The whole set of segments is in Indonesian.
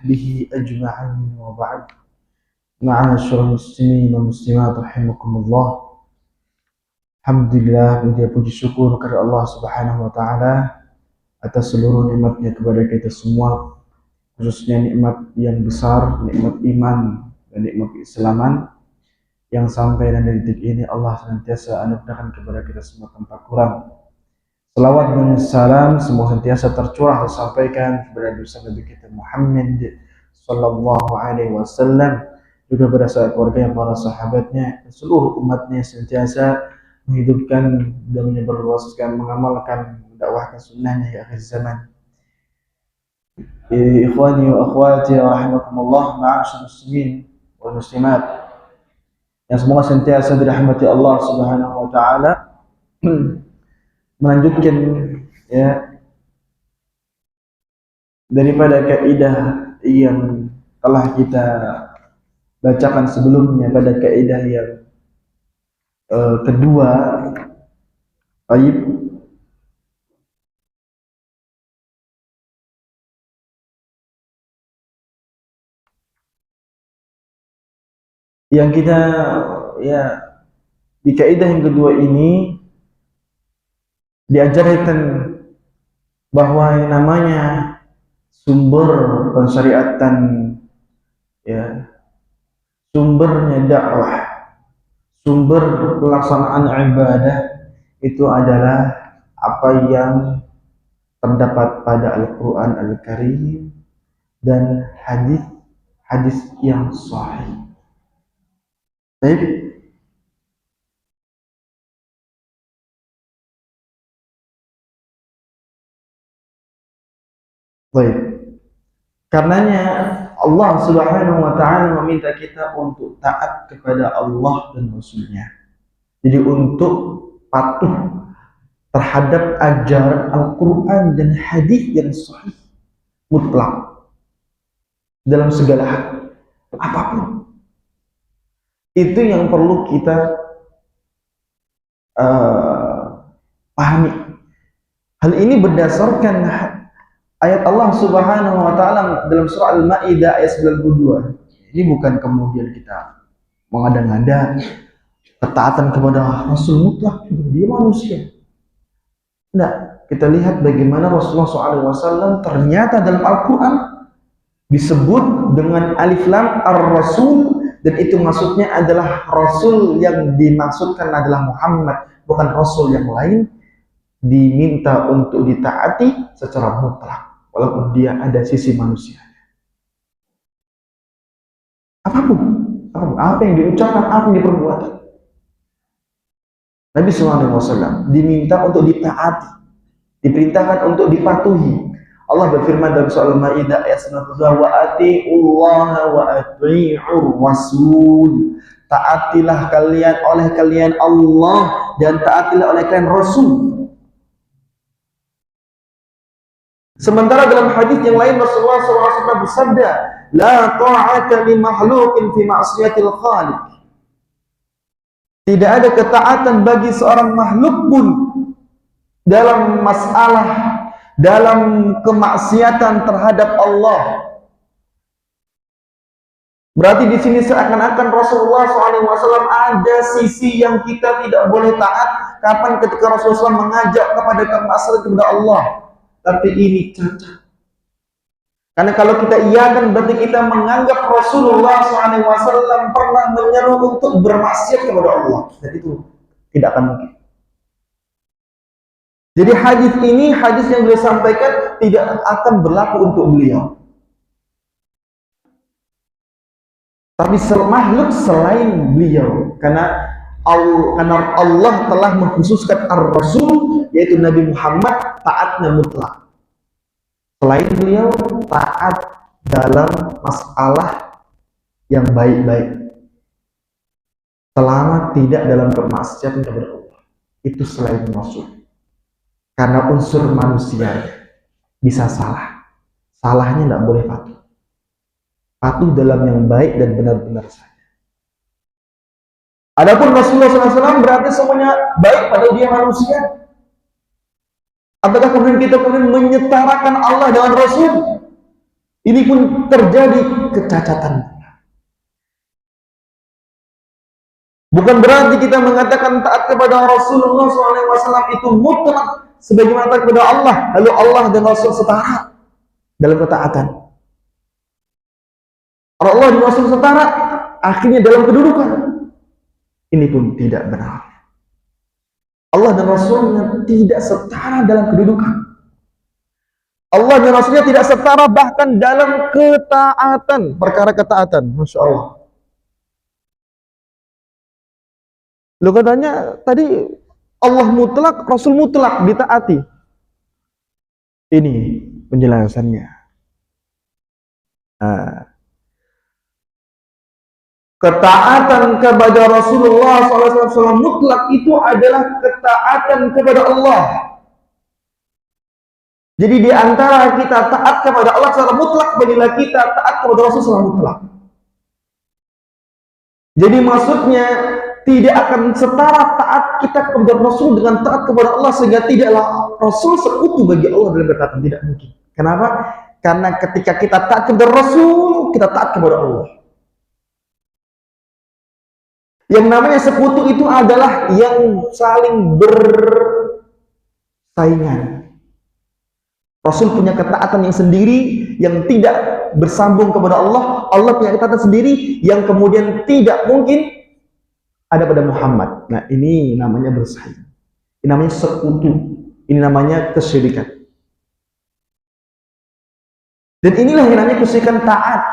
وصحبه أجمعين وبعد. معاشر المسلمين والmuslimat rahimakumullah. Alhamdulillah, puji puji syukur kepada Allah Subhanahu wa taala atas seluruh nikmatnya kepada kita semua, khususnya nikmat yang besar, nikmat iman dan nikmat keislaman yang sampai dan detik ini Allah senantiasa anugerahkan kepada kita semua tanpa kurang. Salawat dan salam semua senantiasa tercurah tersampaikan kepada Nabi kita Muhammad sallallahu alaihi wasallam, juga pada sahabat keluarga yang para sahabatnya dan seluruh umatnya senantiasa menghidupkan dan menyebarluaskan, mengamalkan, mendakwahkan sunnahnya di akhir zaman. Ikhwani wa akhwati rahimakumullah, ma'asyar muslimin wal muslimat yang semoga senantiasa dirahmati Allah Subhanahu wa taala. Melanjutkan ya daripada kaidah yang telah kita bacakan sebelumnya pada kaidah yang kedua, baik, yang kita ya di kaidah yang kedua ini diajarkan bahwa yang namanya sumber pensyariatan, ya, sumbernya dakwah, sumber pelaksanaan ibadah itu adalah apa yang terdapat pada Al-Quran Al-Karim dan hadis yang sahih. Baik. Baik. Karenanya Allah Subhanahu wa taala meminta kita untuk taat kepada Allah dan Rasul-Nya. Jadi untuk patuh terhadap ajaran Al-Quran dan hadis yang sahih mutlak dalam segala hal, apapun. Itu yang perlu kita pahami. Hal ini berdasarkan ayat Allah Subhanahu wa taala dalam surah Al-Maidah ayat 92. Ini bukan kemudian kita mengada-ngada ketaatan kepada Rasul mutlak, dia manusia. Nah, kita lihat bagaimana Rasulullah SAW ternyata dalam Al-Quran disebut dengan alif lam ar-rasul, dan itu maksudnya adalah Rasul yang dimaksudkan adalah Muhammad, bukan Rasul yang lain, diminta untuk ditaati secara mutlak walaupun dia ada sisi manusia. Apapun, apa yang diucapkan, apa yang diperbuatan, Nabi SAW diminta untuk ditaati, diperintahkan untuk dipatuhi. Allah berfirman dalam surah Al-Maidah ayat 92, wa atiullaha wa atiur rasul. Taatilah kalian oleh kalian Allah dan taatilah oleh kalian Rasul. Sementara dalam hadis yang lain Rasulullah SAW bersabda, la ta'ata li makhluqin fi ma'siyatil khaliq. Tidak ada ketaatan bagi seorang makhluk pun dalam masalah, dalam kemaksiatan terhadap Allah. Berarti di sini seakan-akan Rasulullah SAW ada sisi yang kita tidak boleh taat. Kapan ketika Rasulullah SAW mengajak kepada kemaksiatan kepada Allah? Tapi ini cacat. Karena kalau kita iakan berarti kita menganggap Rasulullah SAW pernah menyeru untuk bermaksiat kepada Allah. Dan itu tidak akan mungkin. Jadi hadis ini, hadis yang beliau sampaikan tidak akan berlaku untuk beliau. Tapi makhluk selain beliau, karena Allah telah mengkhususkan Ar-Rasul, yaitu Nabi Muhammad, taatnya mutlak. Selain beliau, taat dalam masalah yang baik-baik, selama tidak dalam kemaksiatan kepada Allah. Itu selain Rasul. Karena unsur manusia bisa salah. Salahnya tidak boleh patuh. Patuh dalam yang baik dan benar-benar saja. Adapun Rasulullah SAW berarti semuanya baik padahal dia manusia. Apakah kemudian kita menyetarakan Allah dengan Rasul? Ini pun terjadi kecacatan. Bukan berarti kita mengatakan taat kepada Rasulullah SAW itu mutlak sebagaimana taat kepada Allah, lalu Allah dan Rasul setara dalam ketaatan. Allah dan Rasul setara, akhirnya dalam kedudukan. Ini pun tidak benar. Allah dan Rasulnya tidak setara dalam kedudukan. Allah dan Rasulnya tidak setara bahkan dalam ketaatan, perkara ketaatan. Masya Allah. Lo katanya tadi Allah mutlak, Rasul mutlak ditaati. Ini penjelasannya. Ketaatan kepada Rasulullah SAW mutlak itu adalah ketaatan kepada Allah. Jadi di antara kita taat kepada Allah secara mutlak, bila kita taat kepada Rasul secara mutlak. Jadi maksudnya tidak akan setara taat kita kepada Rasul dengan taat kepada Allah, sehingga tidaklah Rasul sekutu bagi Allah dalam berkata, tidak mungkin. Kenapa? Karena ketika kita taat kepada Rasul, kita taat kepada Allah. Yang namanya sekutu itu adalah yang saling bersaingan. Rasul punya ketaatan yang sendiri yang tidak bersambung kepada Allah. Allah punya ketaatan sendiri yang kemudian tidak mungkin ada pada Muhammad. Nah, ini namanya bersaing. Ini namanya sekutu. Ini namanya kesyirikan. Dan inilah yang namanya kesyirikan taat.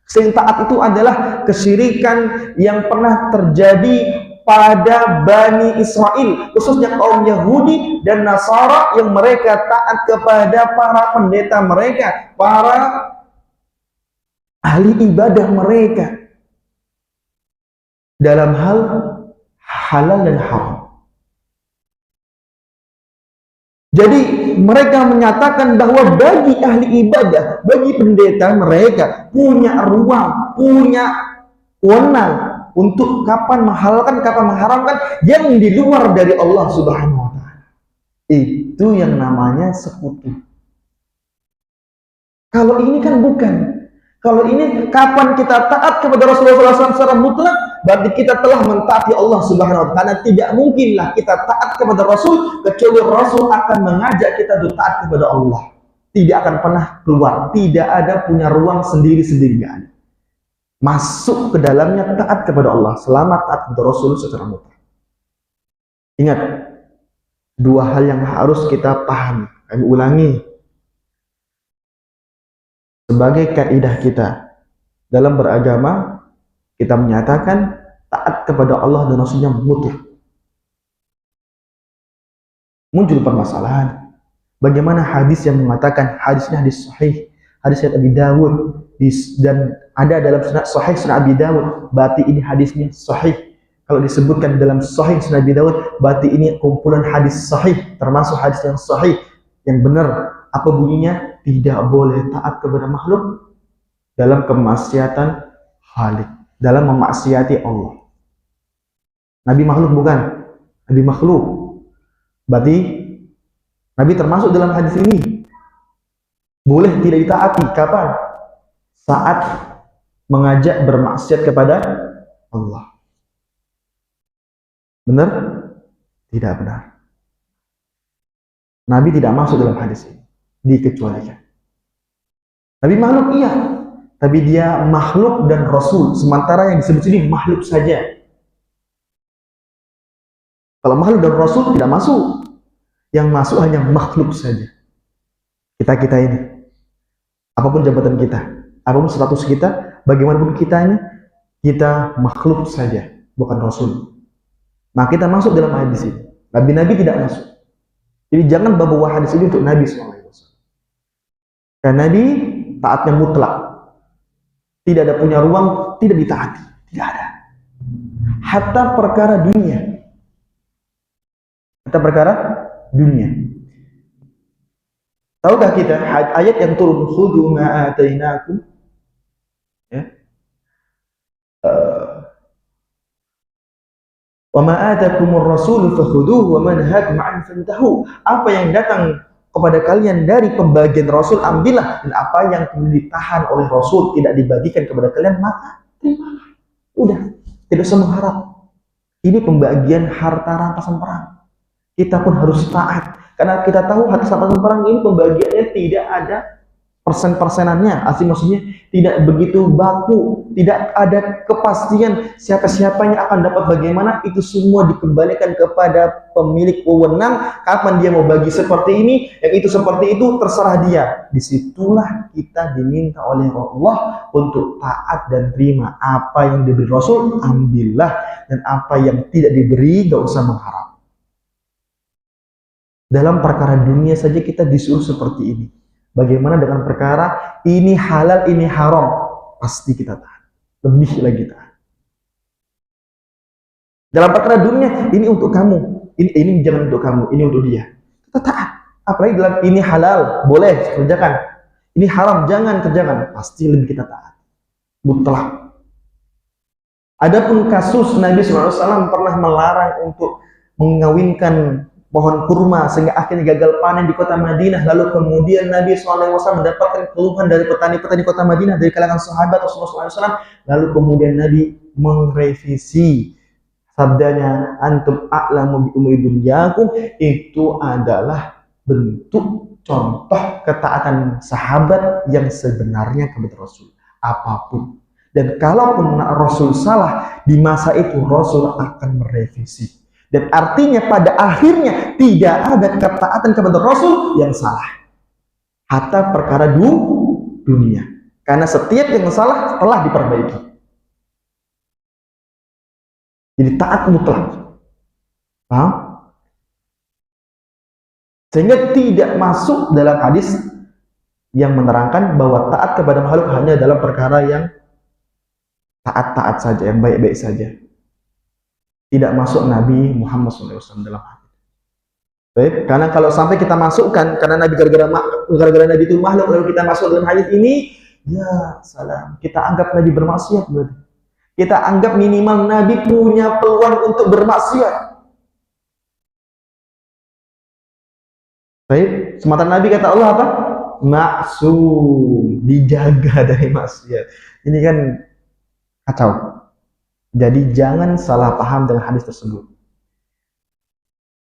Kesyirikan taat itu adalah kesyirikan yang pernah terjadi pada Bani Israel, khususnya kaum Yahudi dan Nasara, yang mereka taat kepada para pendeta mereka, para ahli ibadah mereka dalam hal halal dan haram. Jadi mereka menyatakan bahwa bagi ahli ibadah, bagi pendeta, mereka punya ruang, punya wewenang untuk kapan menghalalkan, kapan mengharamkan yang di luar dari Allah Subhanahu wa Ta'ala. Itu yang namanya sekutu. Kalau ini kan bukan. Kalau ini kapan kita taat kepada Rasulullah SAW secara mutlak, berarti kita telah mentaati Allah Subhanahu wa Ta'ala. Tidak mungkinlah kita taat kepada Rasul kecuali Rasul akan mengajak kita untuk taat kepada Allah. Tidak akan pernah keluar, tidak ada punya ruang sendiri-sendiri, nggak ada. Masuk ke dalamnya taat kepada Allah, selama taat kepada Rasul secara mutlak. Ingat, dua hal yang harus kita pahami. Kami ulangi. Sebagai kaidah kita dalam beragama, kita menyatakan taat kepada Allah dan Rasulnya mutlak. Muncul permasalahan, bagaimana hadis yang mengatakan hadisnya hadis sahih, hadis Abi Dawud, dan ada dalam sahih Sunan Abi Dawud, berarti ini hadisnya sahih. Kalau disebutkan dalam sahih Sunan Abi Dawud, berarti ini kumpulan hadis sahih, termasuk hadis yang sahih, yang benar. Apa bunyinya? Tidak boleh taat kepada makhluk dalam kemaksiatan Khalik, dalam memaksiati Allah. Nabi makhluk bukan? Nabi makhluk. Berarti Nabi termasuk dalam hadis ini. Boleh tidak ditaati. Kapan? Saat mengajak bermaksiat kepada Allah. Benar? Tidak benar. Nabi tidak masuk dalam hadis ini. Dikecualikan. Nabi makhluk iya, tapi dia makhluk dan Rasul. Sementara yang disebut sini makhluk saja. Kalau makhluk dan Rasul tidak masuk. Yang masuk hanya makhluk saja. Kita ini, apapun jabatan kita, apapun status kita, bagaimanapun kitanya, kita makhluk saja, bukan Rasul. Nah, kita masuk dalam hadis ini. Nabi-nabi tidak masuk. Jadi jangan bawa hadis ini untuk Nabi SAW. Karena Nabi taatnya mutlak. Tidak ada punya ruang, tidak ditaati. Tidak ada. Hatta perkara dunia. Hatta perkara dunia. Tahukah kita ayat yang turun, khudhu ma atainakum, ya? Wa ma atakumur rasul fakhudhuhu wa ma nahakum an fantahu. Apa yang datang kepada kalian dari pembagian Rasul, ambillah, dan apa yang ditahan oleh Rasul tidak dibagikan kepada kalian, maka terimalah. Udah, tidak usah mengharap. Ini pembagian harta rampasan perang. Kita pun harus taat, karena kita tahu harta rampasan perang ini pembagiannya tidak ada persen-persenannya, asli maksudnya tidak begitu baku, tidak ada kepastian siapa-siapa yang akan dapat bagaimana, itu semua dikembalikan kepada pemilik wewenang, kapan dia mau bagi seperti ini, yang itu seperti itu, terserah dia. Disitulah kita diminta oleh Allah untuk taat dan terima. Apa yang diberi Rasul, ambillah, dan apa yang tidak diberi, gak usah mengharap. Dalam perkara dunia saja kita disuruh seperti ini. Bagaimana dengan perkara ini halal, ini haram? Pasti kita tahan. Lebih lagi tahan. Dalam perkara dunia, ini untuk kamu. Ini jangan untuk kamu, ini untuk dia. Kita taat. Apalagi dalam ini halal, boleh kerjakan. Ini haram, jangan kerjakan. Pasti lebih kita taat. Mutlak. Adapun kasus Nabi SAW pernah melarang untuk mengawinkan pohon kurma sehingga akhirnya gagal panen di kota Madinah, lalu kemudian Nabi SAW mendapatkan keluhan dari petani-petani kota Madinah, dari kalangan sahabat Rasulullah SAW, lalu kemudian Nabi merevisi sabdanya, antum a'lamu bi umuri dunyakum, itu adalah bentuk contoh ketaatan sahabat yang sebenarnya kepada Rasul apapun. Dan kalaupun Rasul salah, di masa itu Rasul akan merevisi. Dan artinya pada akhirnya tidak ada ketaatan kepada Rasul yang salah. Hatta perkara dunia. Karena setiap yang salah telah diperbaiki. Jadi taat mutlak. Paham? Sehingga tidak masuk dalam hadis yang menerangkan bahwa taat kepada makhluk hanya dalam perkara yang taat-taat saja, yang baik-baik saja. Tidak masuk Nabi Muhammad SAW dalam hal itu. Baik, karena kalau sampai kita masukkan, karena Nabi gara-gara Nabi itu makhluk, lalu kita masuk dalam hadis ini, ya salam, kita anggap Nabi bermaksiat berarti. Kita anggap minimal Nabi punya peluang untuk bermaksiat. Baik, semata Nabi kata Allah apa? Maksum, dijaga dari maksiat. Ini kan kacau. Jadi jangan salah paham dengan hadis tersebut.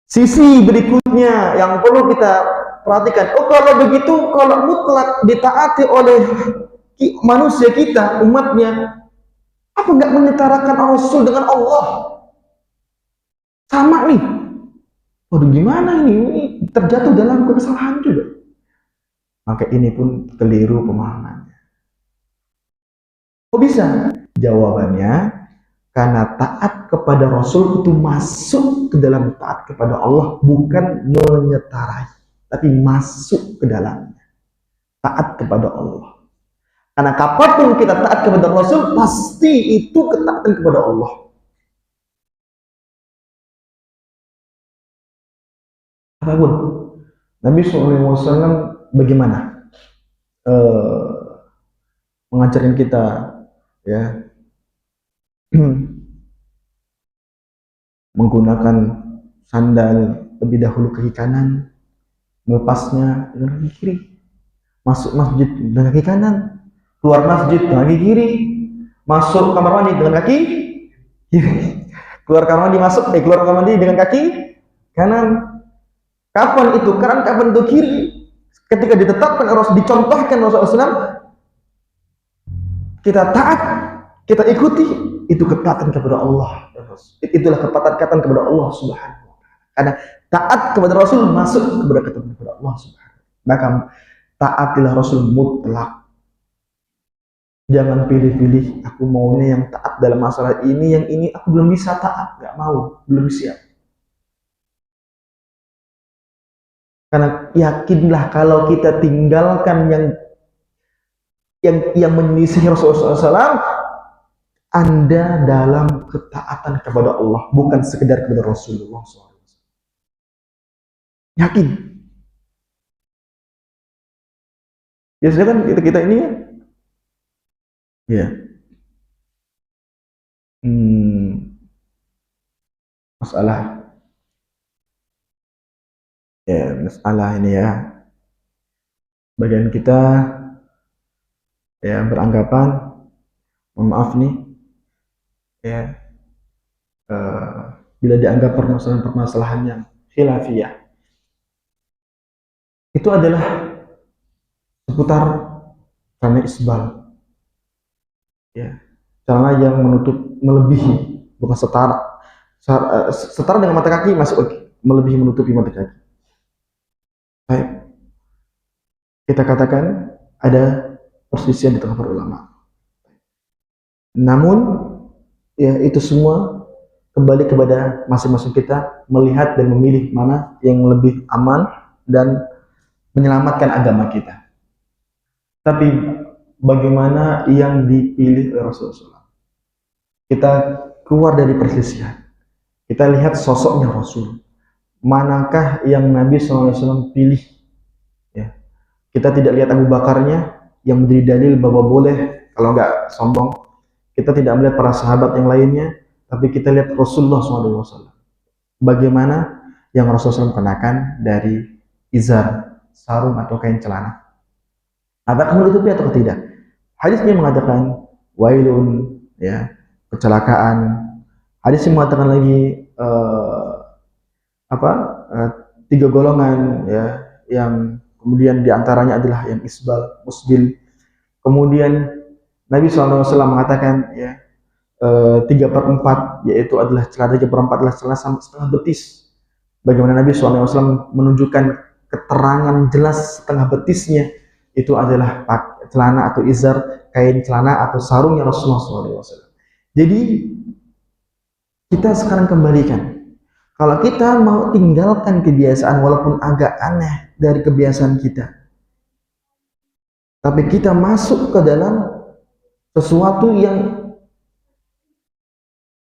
Sisi berikutnya yang perlu kita perhatikan, oh kalau begitu, kalau mutlak ditaati oleh manusia kita, umatnya, apa nggak menyetarakan Rasul dengan Allah? Sama nih. Waduh gimana ini? Ini terjatuh dalam kesalahan juga. Maka ini pun keliru pemahamannya. Kok bisa? Jawabannya, karena taat kepada Rasul itu masuk ke dalam taat kepada Allah, bukan menyetarai, tapi masuk ke dalamnya. Taat kepada Allah. Karena kapanpun kita taat kepada Rasul, pasti itu ketaatan kepada Allah. Apapun. Nabi SAW bagaimana mengajarkan kita, ya, menggunakan sandal lebih dahulu kaki kanan, melepasnya dengan kaki kiri, masuk masjid dengan kaki kanan, keluar masjid dengan kaki kiri, masuk kamar mandi dengan kaki kiri, keluar kamar mandi keluar kamar mandi dengan kaki kanan. Kapan itu kanan, kapan itu kiri? Ketika ditetapkan dicontohkan Rasulullah SAW, kita taat, kita ikuti, itu ketaatan kepada Allah. Itulah ketaatan kepada Allah Subhanahu wa Ta'ala. Karena taat kepada Rasul masuk kepada ketaatan kepada Allah Subhanahu wa Ta'ala. Maka taatilah Rasul mutlak. Jangan pilih-pilih, aku maunya yang taat dalam masalah ini, yang ini aku belum bisa taat, nggak mau, belum siap. Karena yakinlah kalau kita tinggalkan yang menyelisih Rasulullah SAW, Anda dalam ketaatan kepada Allah, bukan sekedar kepada Rasulullah SAW. Yakin. Biasanya kan kita ini ya, masalah ini ya, Bagian kita ya beranggapan, mohon maaf nih, ya bila dianggap permasalahan-permasalahan yang khilafiyah, itu adalah seputar celana isbal, ya, celana yang menutup melebihi, bukan setara. Setara dengan mata kaki masuk lagi, melebihi menutupi mata kaki. Baik, kita katakan ada perselisihan di tengah para ulama. Namun ya itu semua kembali kepada masing-masing kita melihat dan memilih mana yang lebih aman dan menyelamatkan agama kita. Tapi bagaimana yang dipilih oleh Rasulullah? Kita keluar dari perselisihan. Kita lihat sosoknya Rasul. Manakah yang Nabi SAW pilih? Ya. Kita tidak lihat Abu Bakarnya yang menjadi dalil bahwa boleh, kalau nggak sombong. Kita tidak melihat para sahabat yang lainnya, tapi kita lihat Rasulullah SAW. Bagaimana yang Rasulullah SAW kenakan dari izar, sarung atau kain celana. Apakah menutupi atau tidak? Hadisnya mengatakan wailun, ya, kecelakaan. Hadisnya mengatakan lagi tiga golongan, ya, yang kemudian diantaranya adalah yang isbal, musbil. Kemudian Nabi SAW mengatakan, ya, 3/4 yaitu adalah celana, 3/4 adalah celana sampai setengah betis. Bagaimana Nabi SAW menunjukkan keterangan jelas setengah betisnya itu adalah celana atau izar, kain celana atau sarungnya Rasulullah SAW. Jadi kita sekarang kembalikan, kalau kita mau tinggalkan kebiasaan walaupun agak aneh dari kebiasaan kita, tapi kita masuk ke dalam sesuatu yang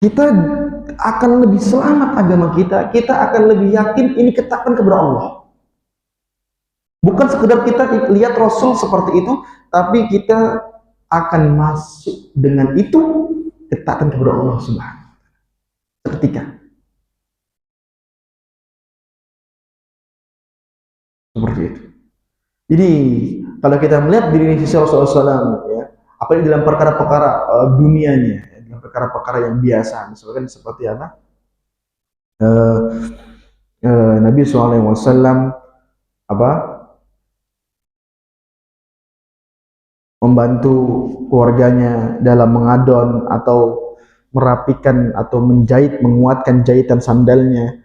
kita akan lebih selamat agama kita, kita akan lebih yakin ini ketaatan kepada Allah. Bukan sekedar kita lihat Rasul seperti itu, tapi kita akan masuk dengan itu ketaatan kepada Allah Subhanahu wa Ta'ala. Seketika. Seperti itu. Jadi kalau kita melihat diri sisi Rasulullah SAW, ya, apalagi dalam perkara-perkara dunianya, dalam perkara-perkara yang biasa, misalkan seperti apa? Nabi SAW membantu keluarganya dalam mengadon atau merapikan atau menjahit, menguatkan jahitan sandalnya,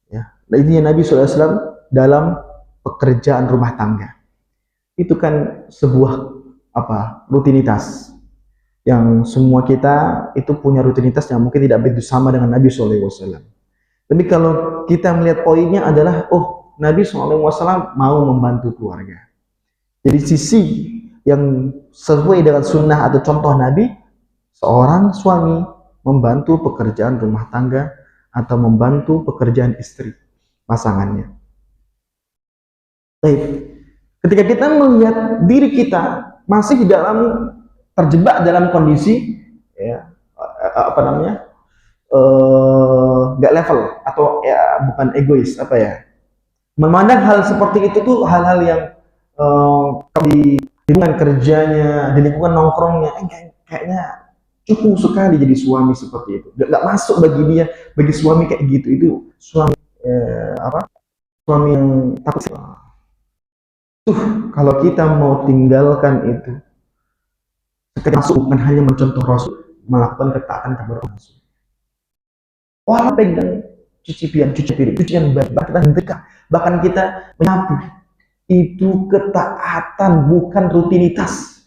ya. Nah, intinya Nabi SAW dalam pekerjaan rumah tangga itu kan sebuah rutinitas yang semua kita itu punya rutinitas yang mungkin tidak begitu sama dengan Nabi SAW. Tapi kalau kita melihat poinnya adalah, Nabi SAW mau membantu keluarga. Jadi sisi yang sesuai dengan sunnah atau contoh Nabi, seorang suami membantu pekerjaan rumah tangga atau membantu pekerjaan istri pasangannya. Baik, ketika kita melihat diri kita masih terjebak dalam kondisi, ya, nggak level atau ya bukan egois, memandang hal seperti itu tuh hal-hal yang di lingkungan kerjanya, di lingkungan nongkrongnya, kayaknya cukup sekali jadi suami seperti itu. Nggak masuk bagi dia, bagi suami kayak gitu. Itu suami suami yang takut. Kalau kita mau tinggalkan itu, kita masuk bukan hanya mencontoh Rasul, melakukan ketaatan kepada Rasul. Walau pegang cuci piring, cucian bahkan kita menyapu. Itu ketaatan, bukan rutinitas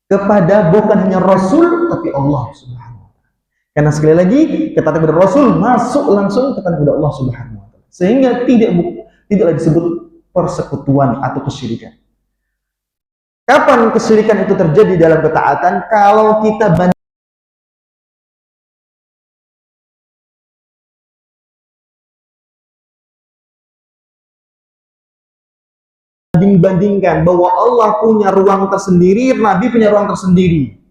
kepada bukan hanya Rasul tapi Allah Subhanahu wa Ta'ala. Karena sekali lagi ketaatan kepada Rasul masuk langsung ketaatan kepada Allah Subhanahu wa Ta'ala, sehingga tidaklah disebut persekutuan atau kesyirikan. Kapan kesyirikan itu terjadi dalam ketaatan? Kalau kita banding-bandingkan bahwa Allah punya ruang tersendiri, Nabi punya ruang tersendiri,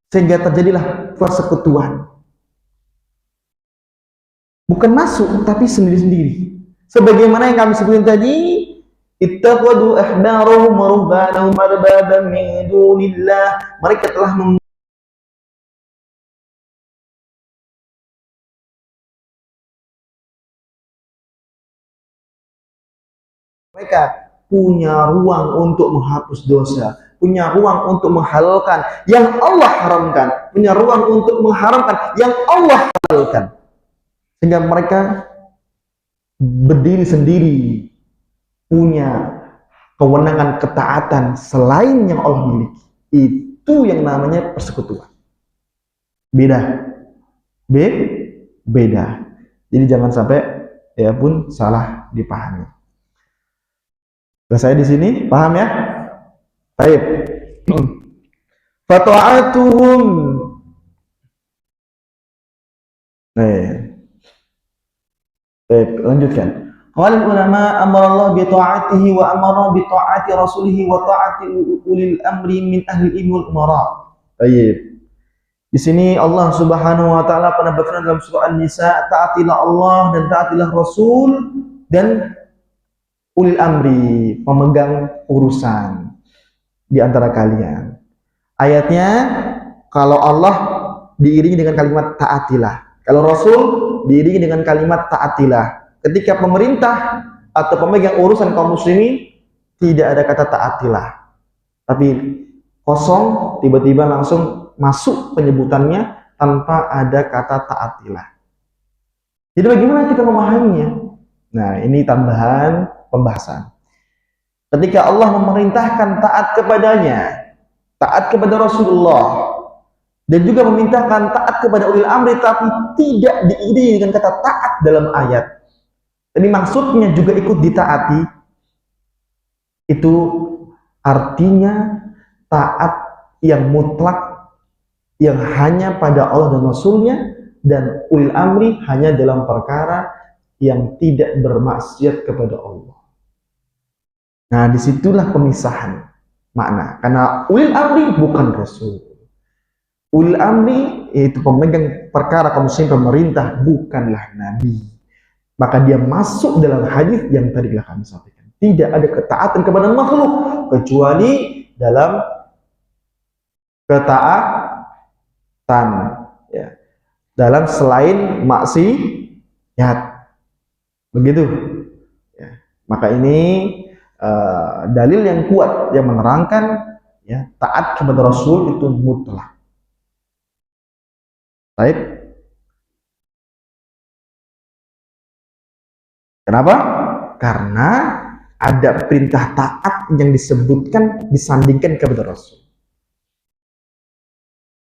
sehingga terjadilah persekutuan. Bukan masuk, tapi sendiri-sendiri. Sebagaimana yang kami sebutkan tadi, Ittakhadhu ahbarahum wa ruhbanahum arbaban min dunillah. Mereka telah mereka punya ruang untuk menghapus dosa, punya ruang untuk menghalalkan yang Allah haramkan, punya ruang untuk mengharamkan yang Allah halalkan. Sehingga mereka berdiri sendiri, punya kewenangan ketaatan selain yang Allah miliki. Itu yang namanya persekutuan. Beda. Beda. Jadi jangan sampai ya pun salah dipahami. Saya di sini paham ya? Baik. Fata'atuhum. Baik, lanjutkan. Qala ulama amara Allah bi ta'atihi wa amara bi ta'ati rasulih wa ta'ati ulil amri min ahli ilmi wal umara. Baik. Di sini Allah Subhanahu wa taala pernah berfirman dalam surah An-Nisa, taatilah Allah dan taatilah Rasul dan ulil amri, pemegang urusan di antara kalian. Ayatnya, kalau Allah diiringi dengan kalimat taatilah, kalau Rasul diiringi dengan kalimat taatilah. Ketika pemerintah atau pemegang urusan kaum muslimin tidak ada kata taatilah, tapi kosong, tiba-tiba langsung masuk penyebutannya tanpa ada kata taatilah. Jadi bagaimana kita memahaminya? Nah, ini tambahan pembahasan. Ketika Allah memerintahkan taat kepadanya, taat kepada Rasulullah, dan juga memintakan taat kepada ulil amri, tapi tidak diiringi dengan kata taat dalam ayat. Tapi maksudnya juga ikut ditaati. Itu artinya taat yang mutlak, yang hanya pada Allah dan Rasulnya, dan ulil amri hanya dalam perkara yang tidak bermaksiat kepada Allah. Nah, disitulah pemisahan makna. Karena ulil amri bukan Rasul. Ulil amri yaitu pemegang perkara kaum muslimin, pemerintah, bukanlah Nabi. Maka dia masuk dalam hadis yang tadi telah kami sampaikan. Tidak ada ketaatan kepada makhluk kecuali dalam ketaatan, ya, dalam selain maksiat. Begitu. Ya. Maka ini dalil yang kuat yang menerangkan ya, taat kepada Rasul itu mutlak. Baik. Kenapa? Karena ada perintah taat yang disebutkan disandingkan kepada Rasul.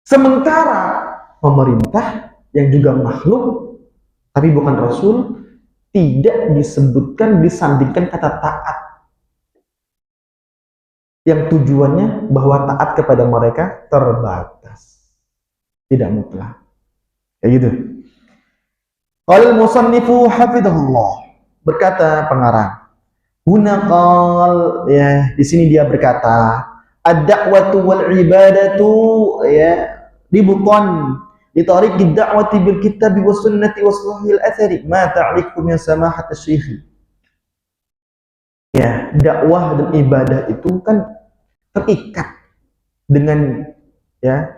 Sementara pemerintah yang juga makhluk tapi bukan Rasul tidak disebutkan disandingkan kata taat, yang tujuannya bahwa taat kepada mereka terbatas, tidak mutlak. Kayak gitu. Qala al-musannifu hafidhahullah, berkata pengarang, hunaqal, ya, di sini dia berkata, ad-da'watu wal ibadatu, ya, dibuton di tariq ad-da'wati bil kitab was sunnati was sahih al-athari ma ta'liqu min samahat asy-syekh. Ya, dakwah dan ibadah itu kan terikat dengan ya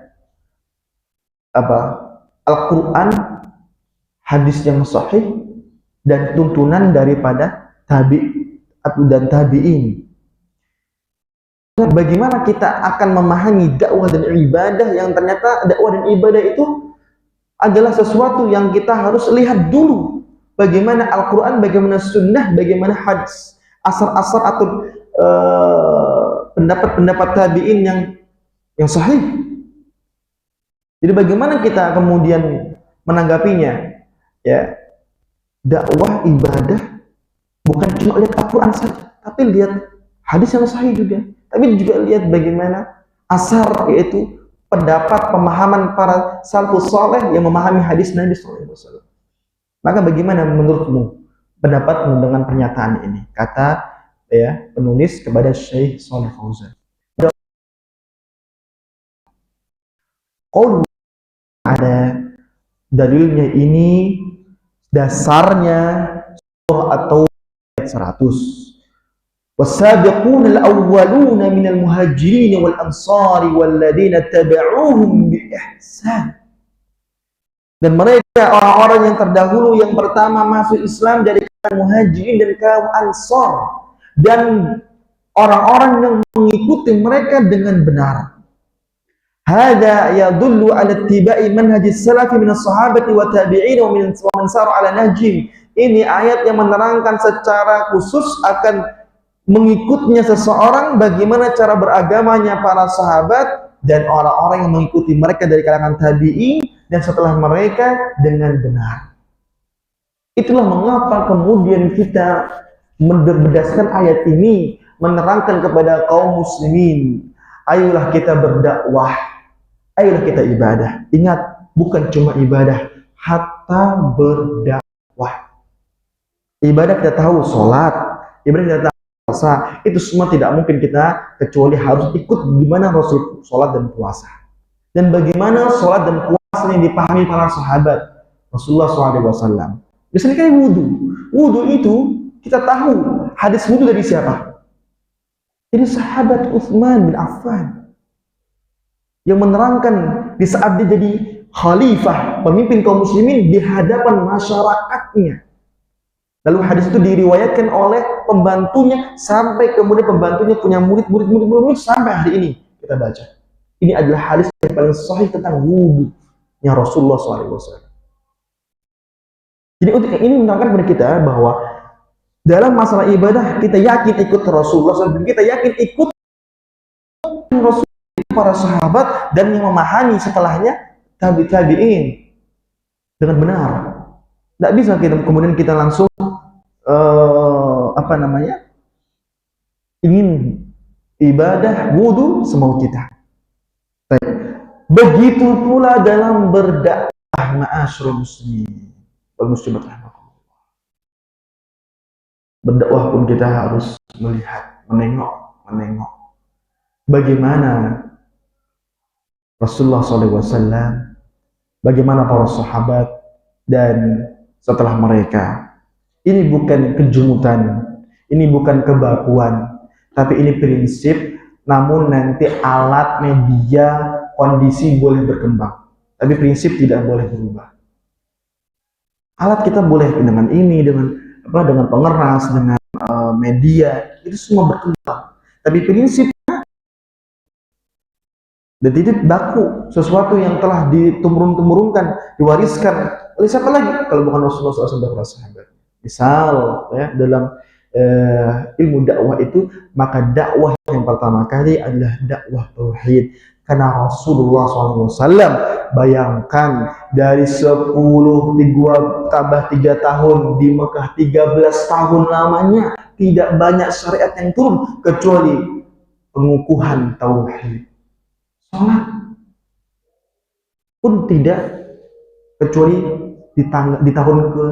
apa? Al-Qur'an, hadis yang sahih, dan tuntunan daripada dan tabi'in. Bagaimana kita akan memahami dakwah dan ibadah yang ternyata dakwah dan ibadah itu adalah sesuatu yang kita harus lihat dulu. Bagaimana Al-Quran, bagaimana sunnah, bagaimana hadis, asar-asar atau pendapat-pendapat tabi'in yang sahih. Jadi bagaimana kita kemudian menanggapinya? Ya, dakwah ibadah bukan cuma lihat Al-Quran saja, tapi lihat hadis yang sahih juga. Tapi juga lihat bagaimana asar, yaitu pendapat pemahaman para salafus saleh yang memahami hadis Nabi sallallahu alaihi wasallam. Maka bagaimana menurutmu pendapatmu dengan pernyataan ini? Kata ya penulis kepada Syekh Shalih Fauzan. Qaul, ada dalilnya ini, dasarnya surah atau ayat 100. Was-sabiquna al-awwaluna minal muhajirin wal ansari walladzina tabauhum bi ihsan. Dan mereka orang-orang yang terdahulu yang pertama masuk Islam dari kaum muhajirin dan kaum ansar, dan orang-orang yang mengikuti mereka dengan benar. Hada yadullu ala ittiba'i manhajis salafi minas sahabati wa tabi'in wa man sara ala nahjihim. Ini ayat yang menerangkan secara khusus akan mengikutnya seseorang, bagaimana cara beragamanya para sahabat dan orang-orang yang mengikuti mereka dari kalangan tabi'in dan setelah mereka dengan benar. Itulah mengapa kemudian kita berdasarkan ayat ini menerangkan kepada kaum muslimin, ayolah kita berdakwah, ayolah kita ibadah. Ingat, bukan cuma ibadah, hatta berdakwah. Ibadah kita tahu, sholat, ibadah kita tahu puasa, itu semua tidak mungkin kita kecuali harus ikut gimana Rasul sholat dan puasa. Dan bagaimana sholat dan puasa yang dipahami para sahabat Rasulullah SAW. Misalnya kayak wudhu. Wudhu itu kita tahu hadis wudhu dari siapa? Ini sahabat Utsman bin Affan yang menerangkan di saat dia jadi khalifah, pemimpin kaum muslimin di hadapan masyarakatnya. Lalu hadis itu diriwayatkan oleh pembantunya sampai kemudian pembantunya punya murid sampai hari ini kita baca. Ini adalah hadis yang paling sahih tentang wudhu yang Rasulullah SAW. Jadi untuk ini menerangkan kepada kita bahwa dalam masalah ibadah kita yakin ikut Rasulullah SAW, kita yakin ikut Rasulullah, para sahabat dan yang memahami setelahnya tabi'in dengan benar. Tidak bisa kemudian kita langsung ingin ibadah wudhu semau kita. Begitu pula dalam berdakwah, ma'asyiral muslimin wal muslimat rahimakumullah. Berdakwah pun kita harus melihat, menengok bagaimana Rasulullah SAW, bagaimana para sahabat dan setelah mereka. Ini bukan kejumutan, ini bukan kebakuan, tapi ini prinsip. Namun nanti alat, media, kondisi boleh berkembang, tapi prinsip tidak boleh berubah. Alat kita boleh dengan ini, dengan pengeras, dengan media, itu semua berkembang, tapi prinsipnya dan tidak baku, sesuatu yang telah diturun-temurunkan, diwariskan oleh siapa lagi kalau bukan Rasulullah SAW dan para sahabat. Misal ya, dalam ilmu dakwah itu, maka dakwah yang pertama kali adalah dakwah tauhid. Karena Rasulullah SAW, bayangkan dari 10 di gua tambah 3 tahun di Mekah 13 tahun lamanya, tidak banyak syariat yang turun kecuali pengukuhan tauhid. Salat pun tidak kecuali di tahun ke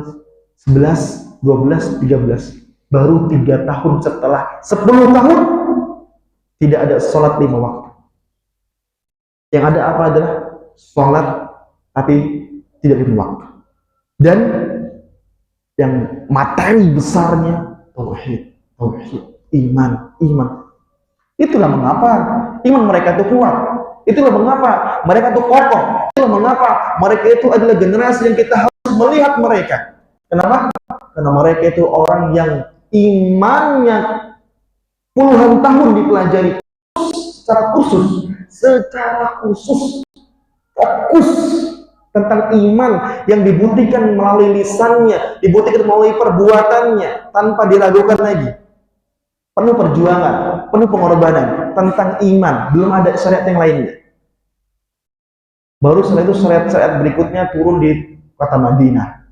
11, 12, 13. Baru 3 tahun setelah 10 tahun tidak ada sholat 5 waktu. Yang ada apa adalah sholat tapi tidak 5 waktu. Dan yang materi besarnya tauhid, iman. Itulah mengapa iman mereka itu kuat. Itulah mengapa mereka itu kokoh. Itulah mengapa mereka itu adalah generasi yang kita harus melihat mereka. Kenapa? Karena mereka itu orang yang imannya puluhan tahun dipelajari secara khusus, fokus tentang iman yang dibuktikan melalui lisannya, dibuktikan melalui perbuatannya tanpa diragukan lagi. Penuh perjuangan, penuh pengorbanan tentang iman, belum ada syariat yang lainnya. Baru setelah itu syariat-syariat berikutnya turun di kota Madinah.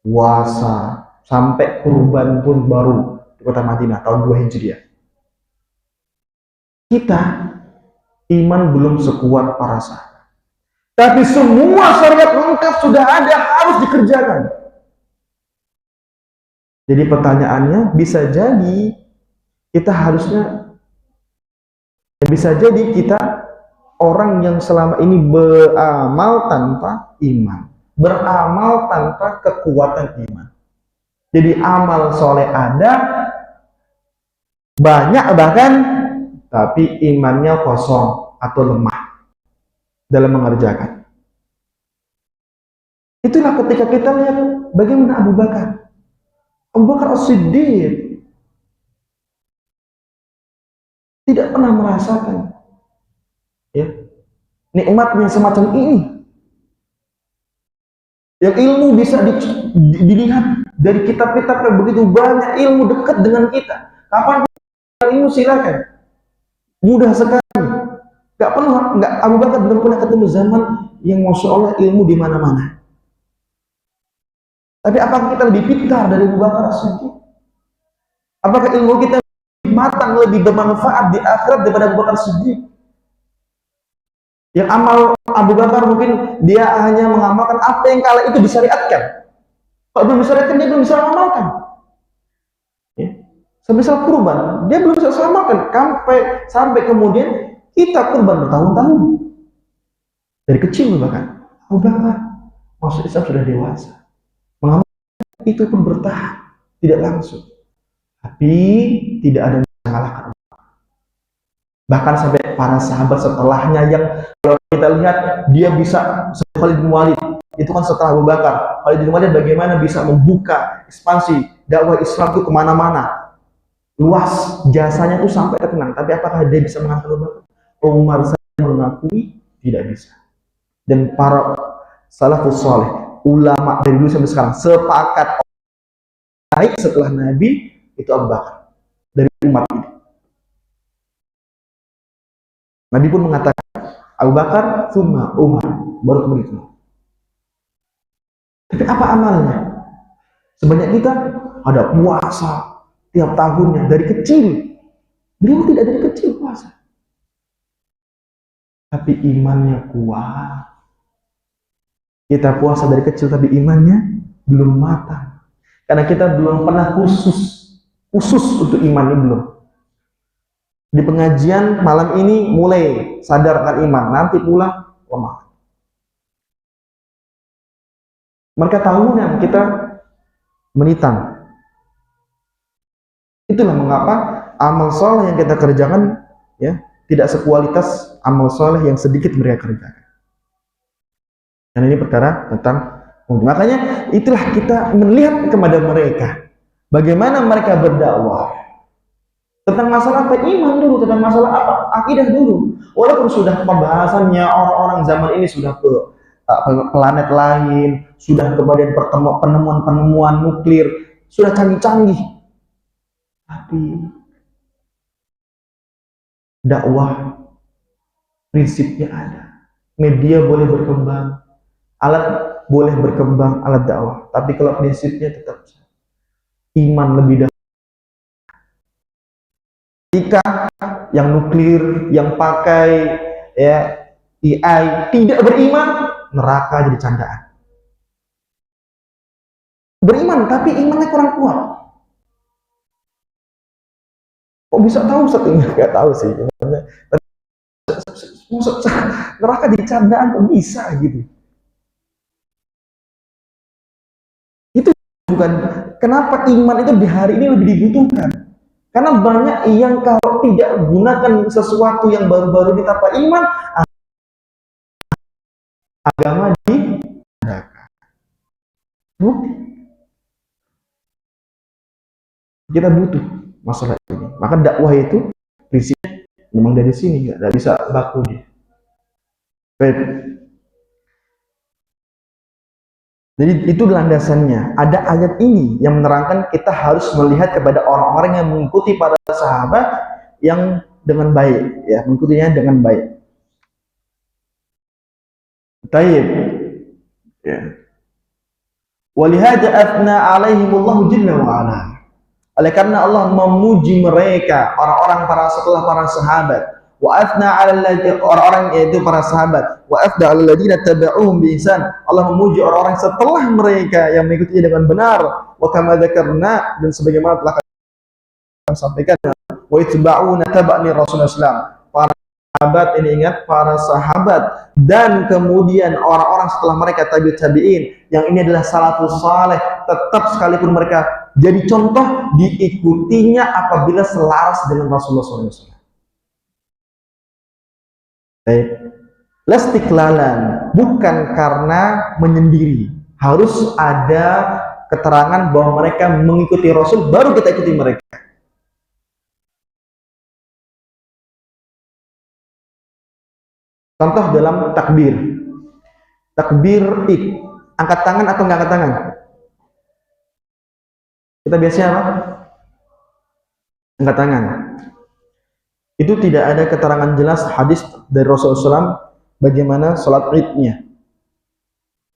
Puasa sampai kurban pun baru di kota Madinah tahun 2 Hijriah. Kita iman belum sekuat para sahabat, tapi semua syariat lengkap sudah ada, harus dikerjakan. Jadi pertanyaannya, bisa jadi kita kita orang yang selama ini beramal tanpa iman, beramal tanpa kekuatan iman. Jadi amal soleh ada, banyak bahkan, tapi imannya kosong atau lemah dalam mengerjakan. Itulah ketika kita lihat bagaimana Abu Bakar. Abu Bakar As-Siddiq tidak pernah merasakan ya nikmatnya semacam ini. Yang ilmu bisa dilihat dari kitab-kitab yang begitu banyak, ilmu dekat dengan kita. Kapan ilmu silakan, mudah sekali. Nggak Abu Bakar belum pernah ketemu zaman yang masya Allah ilmu di mana-mana. Tapi apakah kita lebih pintar dari Abu Bakar As-Siddiq? Apakah ilmu kita lebih matang, lebih bermanfaat di akhirat daripada Abu Bakar As-Siddiq? Yang amal Abu Bakar mungkin dia hanya mengamalkan apa yang kala itu disyariatkan. Kalau belum disyariatkan dia belum bisa mengamalkan. Ya. Semisal kurban, dia belum bisa mengamalkan sampai kemudian kita kurban bertahun-tahun. Dari kecil bahkan. Abu Bakar masuk Islam sudah dewasa. Mengamalkan itu pun bertahap, tidak langsung. Tapi tidak ada yang bisa mengalahkan. Bahkan sampai para sahabat setelahnya yang kalau kita lihat dia bisa seperti Khalid bin Walid, itu kan setelah Abu Bakar. Khalid bin Walid bagaimana bisa membuka ekspansi dakwah Islam itu kemana-mana, luas, jasanya itu sampai terkenal. Tapi apakah dia bisa mengalahkan Abu Bakar? Umar saya mengakui tidak bisa. Dan para salafus saleh, ulama dari dulu sampai sekarang sepakat baik setelah Nabi itu Abu Bakar dari umat ini. Nabi pun mengatakan Abu Bakar, tsumma Umar, baru kemudian Umar. Tapi apa amalnya? Sebanyak kita ada puasa tiap tahunnya dari kecil. Beliau tidak dari kecil puasa. Tapi imannya kuat. Kita puasa dari kecil tapi imannya belum matang. Karena kita belum pernah khusus untuk imannya belum. Di pengajian malam ini mulai sadarkan iman, nanti pulang lemah. Mereka tahunya kita menitang. Itulah mengapa amal soleh yang kita kerjakan ya tidak sekualitas amal soleh yang sedikit mereka kerjakan. Dan ini perkara tentang makanya itulah kita melihat kepada mereka bagaimana mereka berdakwah. Tentang masalah apa? Iman dulu, tentang masalah apa? Akidah dulu. Walaupun sudah pembahasannya orang-orang zaman ini sudah ke planet lain, sudah kemudian penemuan-penemuan nuklir, sudah canggih-canggih. Tapi dakwah prinsipnya ada. Media boleh berkembang, alat boleh berkembang, alat dakwah. Tapi kalau prinsipnya tetap iman lebih dahulu. Jika yang nuklir, yang pakai ya AI tidak beriman, neraka jadi candaan. Beriman tapi imannya kurang kuat. Kok bisa tahu setengah? Nggak tahu sih. Neraka jadi candaan kok bisa gitu? Itu bukan kenapa iman itu di hari ini lebih dibutuhkan. Karena banyak yang kalau tidak gunakan sesuatu yang baru-baru ini tanpa iman, agama di neraka. Kita butuh masalah ini. Maka dakwah itu prinsipnya memang dari sini, nggak bisa baku dia. Baik. Jadi itu landasannya. Ada ayat ini yang menerangkan kita harus melihat kepada orang-orang yang mengikuti para sahabat yang dengan baik, ya, mengikutinya dengan baik. Taib. Ya. Walihada athna alaihimullahu jalla wa ala. Oleh karena Allah memuji mereka, orang-orang setelah para sahabat. Wa athna 'alal orang-orang yaitu para sahabat. Wa afda 'alal ladzina tabauhum bi ihsan. Allah memuji orang-orang setelah mereka yang mengikutinya dengan benar. Wa kama dzakarna, dan sebagaimana telah kami sampaikan, wa itba'una tabani Rasulullah sallallahu alaihi wasallam. Para sahabat, ini ingat para sahabat, dan kemudian orang-orang setelah mereka tabi'ut tabi'in, yang ini adalah salafus saleh, tetap sekalipun mereka jadi contoh, diikutinya apabila selaras dengan Rasulullah SAW. Baik, lastiklalan, bukan karena menyendiri, harus ada keterangan bahwa mereka mengikuti Rasul, baru kita ikuti mereka. Contoh dalam takbir. Takbir angkat tangan atau nggak angkat tangan? Kita biasanya apa? Angkat tangan. Itu tidak ada keterangan jelas hadis dari Rasulullah SAW bagaimana sholat idnya.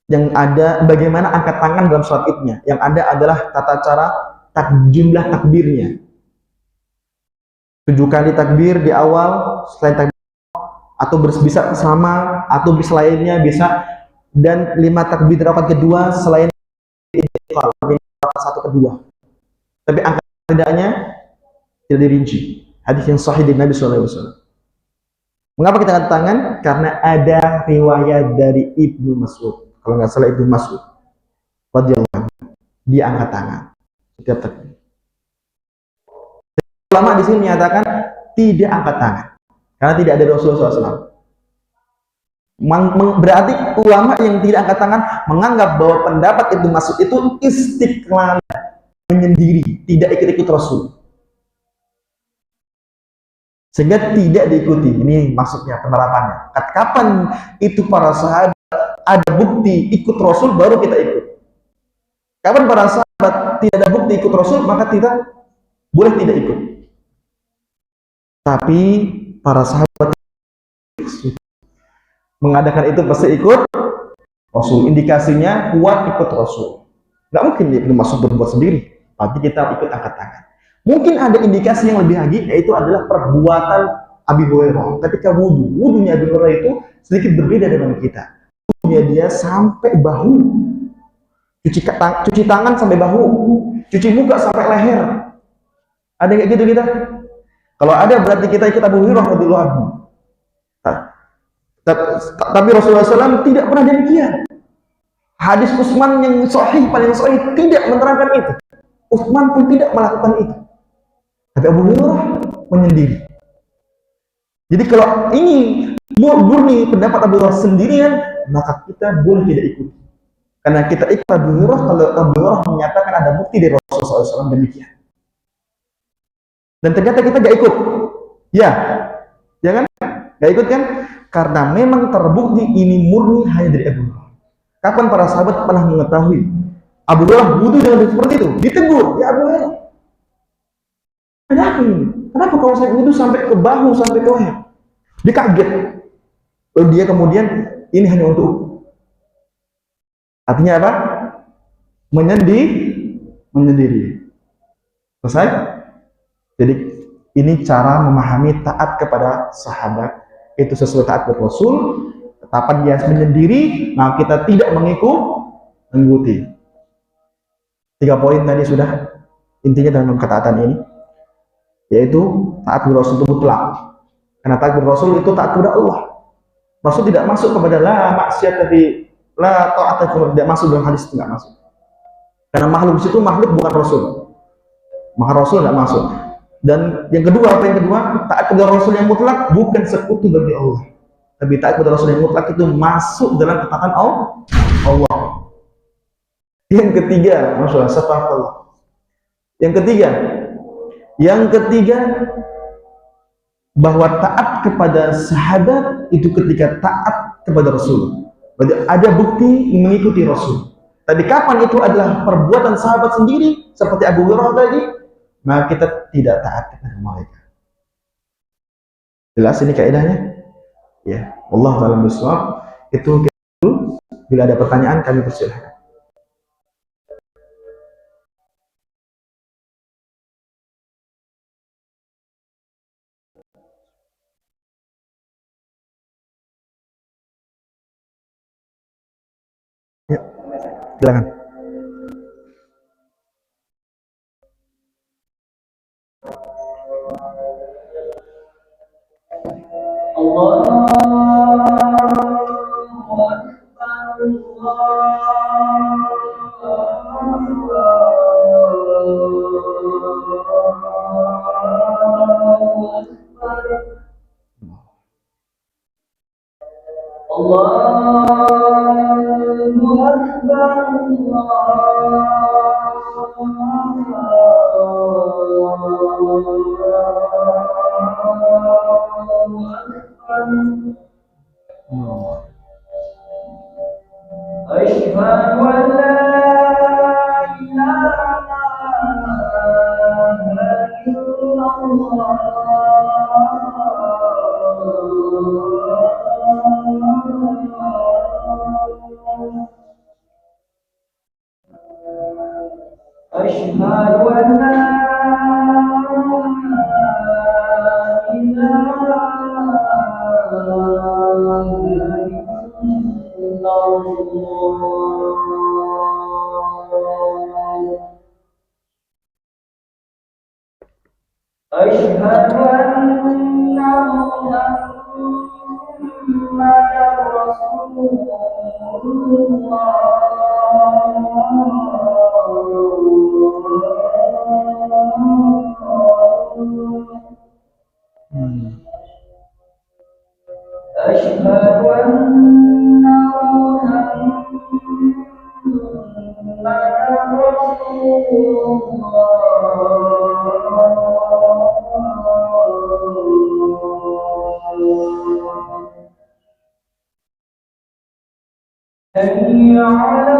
Yang ada bagaimana angkat tangan dalam sholat idnya. Yang ada adalah tata cara jumlah takbirnya. 7 kali takbir di awal, selain takbir, atau bisa sama, atau bisa lainnya bisa, dan 5 takbir rakaat kedua selain rakaat 1 kedua. Tapi angka tidaknya tidak dirinci. Hadis yang sahih dari Nabi SAW. Mengapa kita angkat tangan? Karena ada riwayat dari Ibnu Mas'ud. Kalau nggak salah Ibnu Mas'ud radhiyallahu anhu, dia angkat tangan setiap takbir. Ulama di sini menyatakan tidak angkat tangan karena tidak ada Rasulullah SAW. Berarti ulama yang tidak angkat tangan menganggap bahwa pendapat Ibnu Mas'ud itu istiqlal, menyendiri, tidak ikut-ikut Rasul, sehingga tidak diikuti. Ini maksudnya penerapannya. Kapan itu para sahabat ada bukti ikut Rasul, baru kita ikut. Kapan para sahabat tidak ada bukti ikut Rasul, maka kita boleh tidak ikut. Tapi para sahabat mengadakan itu pasti ikut Rasul. Indikasinya kuat ikut Rasul. Nggak mungkin dia masuk berbuat sendiri, tapi kita ikut angkat tangan. Mungkin ada indikasi yang lebih lagi, yaitu adalah perbuatan Abi Hurairah ketika wudhu. Wudhunya Abi Hurairah itu sedikit berbeda dengan kita. Wudhunya dia sampai bahu, cuci tangan sampai bahu, cuci muka sampai leher. Ada kayak gitu kita? Kalau ada berarti kita ikut Abu Hurairah radhiyallahu anhu. Tapi Rasulullah SAW tidak pernah demikian. Hadis Utsman yang sahih, paling sahih, tidak menerangkan itu. Utsman pun tidak melakukan itu. Tapi Abu Hurairah menyendiri. Jadi kalau ini murni pendapat Abu Hurairah sendirian, maka kita boleh tidak ikut. Karena kita ikut Abu Hurairah kalau Abu Hurairah menyatakan ada bukti dari Rasulullah SAW demikian. Dan ternyata kita gak ikut. Ya, jangan gak ikut kan? Karena memang terbukti ini murni hanya dari Abu Hurairah. Kapan para sahabat pernah mengetahui Abu Hurairah wudhu dengan seperti itu? Ditegur, ya Abu Hurairah, ada apa ini? Kenapa kalau saya wudhu sampai ke bahu, sampai ke leher? Dia kaget. Lalu dia kemudian, ini hanya untuk, artinya apa? Menyendiri. Selesai? Jadi ini cara memahami taat kepada sahabat. Itu sesuai taat kepada Rasul. Tetapan dia menyendiri, nah kita tidak mengikuti. 3 poin tadi sudah intinya dalam ketaatan ini, yaitu taat kepada Rasul itu mutlak. Karena taat kepada Rasul itu taat kepada Allah. Rasul tidak masuk kepada la maksiat, tapi la ta'at, tidak masuk dalam hadis, tidak masuk. Karena makhluk di situ makhluk, bukan Rasul. Maka Rasul tidak masuk. Dan yang kedua, apa yang kedua? Taat kepada Rasul yang mutlak bukan sekutu bagi Allah. Tapi taat kepada Rasul yang mutlak itu masuk dalam ketaatan Allah. Yang ketiga, masalah Allah. Yang ketiga, bahwa taat kepada sahabat itu ketika taat kepada Rasul. Berarti ada bukti mengikuti Rasul. Tapi kapan itu adalah perbuatan sahabat sendiri, seperti Abu Hurairah tadi, maka kita tidak taat kepada mereka. Jelas ini kaidahnya? Ya, Allah ta'ala bisawab. Itu bila ada pertanyaan kami persilahkan. Ya, silakan. أشهد أن لا إله إلا الله أشهد أن لا إله إلا الله أشهد أن محمدا رسول الله أشهد أن محمدا رسول الله حي على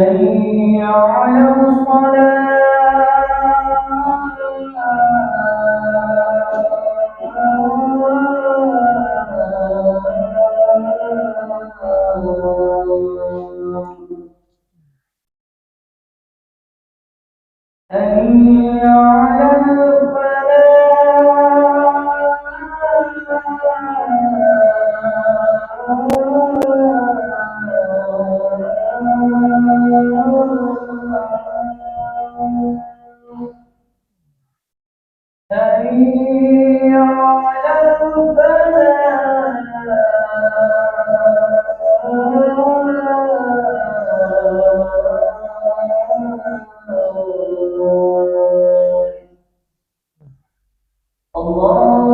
حي على الصلاة حي على الفلاح حي على الفلاح الله أكبر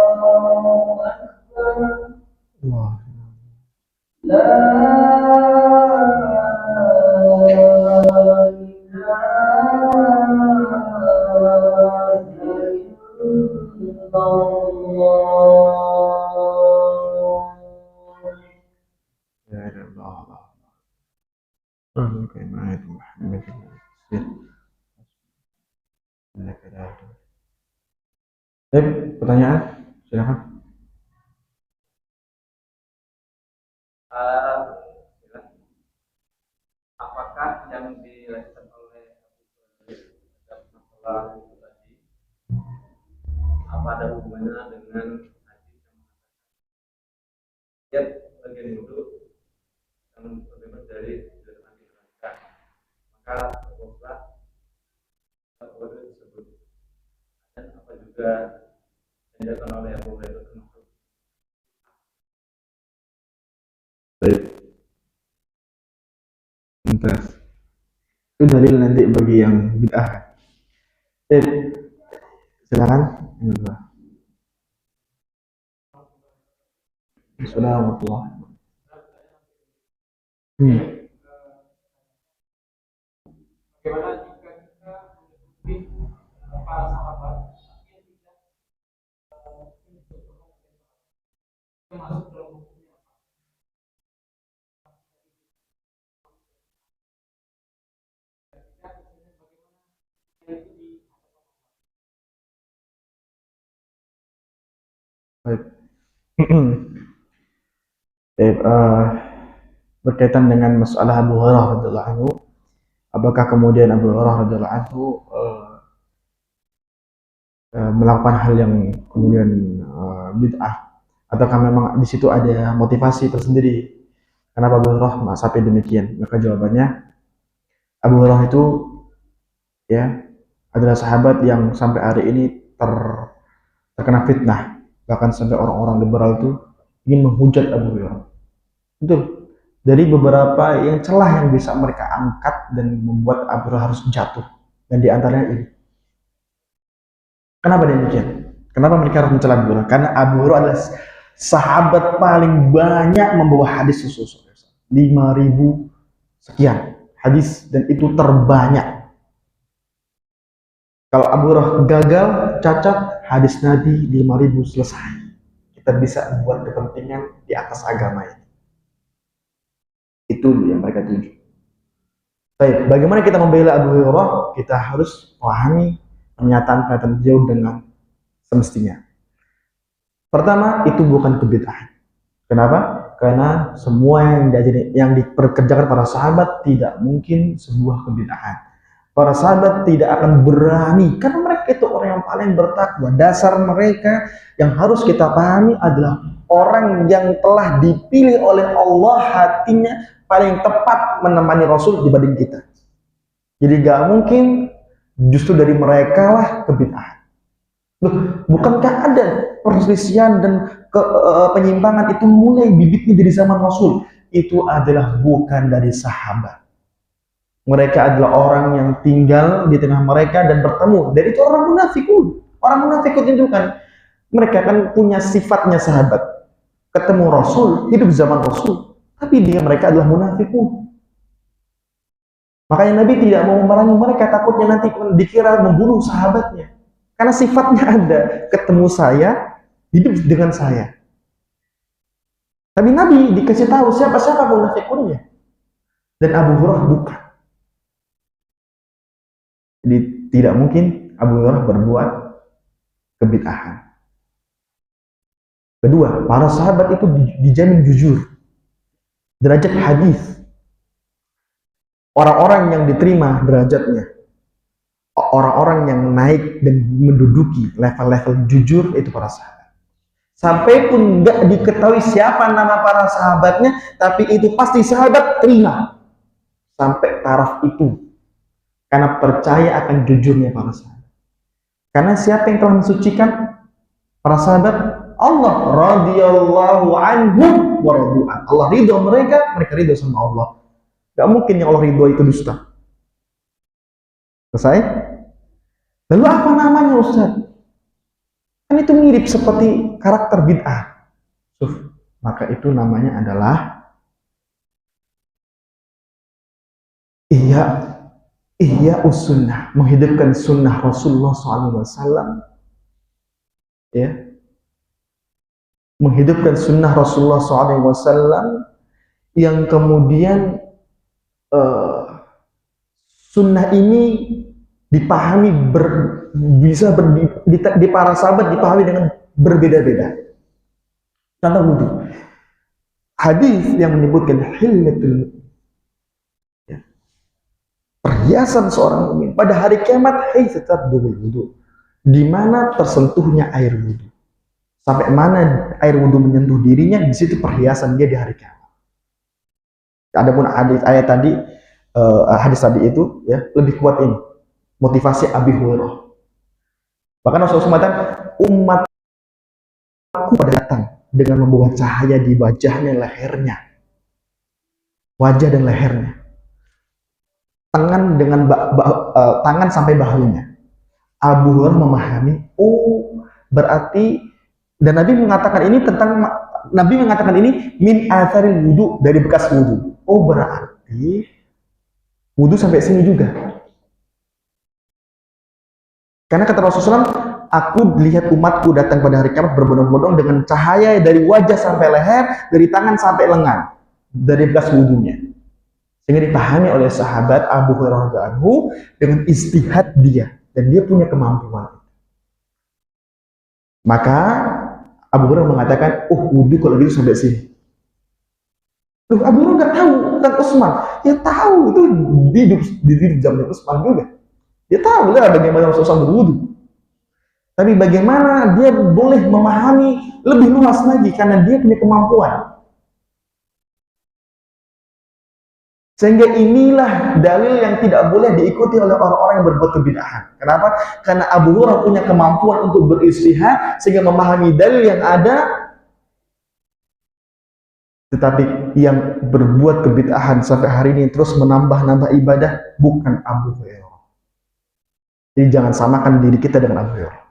الله أكبر لا إله إلا الله كلمات محمد pertanyaan silakan. Apakah yang dilakukan oleh masalah itu tadi apa ada hubungannya dengan hadis yang bagian wudhu yang berbeda dari dilakukan di neraka, maka sebutlah wudhu tersebut, dan apa juga yang dilakukan oleh Abu Hurairah termasuk. Baik. Mumtaz. Itu dalil nanti bagi yang bid'ah. Silakan. Assalamualaikum. Bagaimana jika kita mengikuti para sahabat yang tidak masuk dalam hukumnya? Baik. Berkaitan dengan masalah Abu Hurairah radhiyallahu anhu, apakah kemudian Abu Hurairah radhiyallahu anhu melakukan hal yang kemudian bid'ah, ataukah memang di situ ada motivasi tersendiri? Kenapa Abu Hurairah sampai demikian? Maka jawabannya, Abu Hurairah itu ya adalah sahabat yang sampai hari ini terkena fitnah. Bahkan sampai orang-orang liberal itu ingin menghujat Abu Hurairah. Betul. Dari beberapa yang celah yang bisa mereka angkat dan membuat Abu Hurairah harus jatuh. Dan di antaranya ini. Kenapa demikian? Kenapa mereka harus mencela Abu Hurairah? Karena Abu Hurairah adalah sahabat paling banyak membawa hadis Rasulullah. 5.000 sekian hadis, dan itu terbanyak. Kalau Abu Hurairah gagal, cacat, hadis Nabi 5.000 selesai. Kita bisa buat kepentingan di atas agama ini. Itu yang mereka tuju. Baik, bagaimana kita membela Abu Hurairah? Kita harus pahami pernyataan-pernyataan beliau dengan semestinya. Pertama, itu bukan kebid'ahan. Kenapa? Karena semua yang diperkerjakan para sahabat tidak mungkin sebuah kebid'ahan. Para sahabat tidak akan berani, karena mereka itu orang yang paling bertakwa. Dasar mereka yang harus kita pahami adalah orang yang telah dipilih oleh Allah, hatinya paling tepat menemani Rasul dibanding kita. Jadi gak mungkin justru dari mereka lah kebid'ahan. Loh, bukankah ada perselisihan dan penyimpangan itu mulai bibitnya dari zaman Rasul? Itu adalah bukan dari sahabat. Mereka adalah orang yang tinggal di tengah mereka dan bertemu. Dan itu orang munafikun. Orang munafikun itu kan mereka kan punya sifatnya sahabat. Ketemu Rasul, hidup zaman Rasul, tapi mereka adalah munafikun. Makanya Nabi tidak mau memerangi mereka, takutnya nanti dikira membunuh sahabatnya. Karena sifatnya ada, ketemu saya, hidup dengan saya. Tapi Nabi dikasih tahu siapa-siapa munafikunnya. Dan Abu Hurairah bukan. Jadi tidak mungkin Abu Hurairah berbuat kebid'ahan. Kedua, para sahabat itu dijamin jujur. Derajat hadis. Orang-orang yang diterima derajatnya, orang-orang yang naik dan menduduki level-level jujur itu para sahabat. Sampai pun nggak diketahui siapa nama para sahabatnya, tapi itu pasti sahabat terima. Sampai taraf itu. Karena percaya akan jujurnya para sahabat. Karena siapa yang telah mensucikan para sahabat? Allah radhiyallahu anhum wa radu'an. Allah ridho mereka, mereka ridho sama Allah. Gak mungkin yang Allah ridho itu dusta. Selesai? Lalu apa namanya Ustaz? Kan itu mirip seperti karakter bid'ah. Maka itu namanya adalah Ihya sunnah, menghidupkan sunnah Rasulullah SAW. Ya, menghidupkan sunnah Rasulullah SAW yang kemudian sunnah ini dipahami di para sahabat dipahami dengan berbeda-beda. Contoh wudhu, hadis yang menyebutkan hilyatul, ya, perhiasan seorang mukmin pada hari kiamat, tetap wudhu, di mana tersentuhnya air wudhu, sampai mana air wudhu menyentuh dirinya, di situ perhiasan dia di hari kiamat. Adapun ayat tadi, hadis tadi itu ya lebih kuat ini motivasi Abi Hurairah. Bahkan Rasulullah mengatakan, umatku pada datang dengan membawa cahaya di wajahnya, lehernya, wajah dan lehernya, tangan dengan tangan sampai bahunya. Abu Hurairah memahami, oh berarti, dan Nabi mengatakan ini min atharil wudu, dari bekas wudu. Oh berarti wudu sampai sini juga. Karena kata Rasulullah, aku lihat umatku datang pada hari kiamat berbondong-bondong dengan cahaya dari wajah sampai leher, dari tangan sampai lengan, dari bekas wudunya. Sehingga dipahami oleh sahabat Abu Hurairah dengan istihad dia, dan dia punya kemampuan. Maka Abu Hurairah mengatakan, wudu kalau gitu sampai sini. Loh, Abu Hurairah nggak tahu tentang Utsman. Ya tahu, itu di zaman Utsman juga. Dia tahu lah bagaimana Rasulullah berwudu. Tapi bagaimana dia boleh memahami lebih luas lagi karena dia punya kemampuan. Sehingga inilah dalil yang tidak boleh diikuti oleh orang-orang yang berbuat kebid'ahan. Kenapa? Karena Abu Hurairah punya kemampuan untuk beristihad sehingga memahami dalil yang ada. Tetapi yang berbuat kebid'ahan sampai hari ini terus menambah-nambah ibadah bukan Abu Hurairah. Jadi jangan samakan diri kita dengan Abu Hurairah.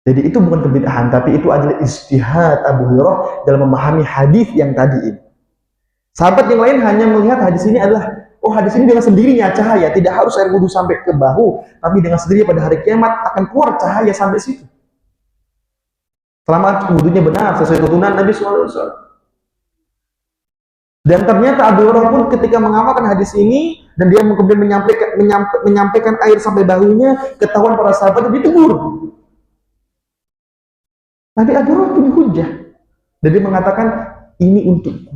Jadi itu bukan kebid'ahan, tapi itu adalah istihad Abu Hurairah dalam memahami hadis yang tadi ini. Sahabat yang lain hanya melihat hadis ini adalah, oh hadis ini dengan sendirinya cahaya, tidak harus air wudhu sampai ke bahu, tapi dengan sendirinya pada hari kiamat akan keluar cahaya sampai situ. Selama wudhunya benar, sesuai tuntunan Nabi SAW. Dan ternyata Abu Hurairah pun ketika mengamalkan hadis ini, dan dia kemudian menyampaikan air sampai bahunya, ketahuan para sahabat ditegur. Nanti Abu Hurairah punya hujah. Dan dia mengatakan, ini untukku.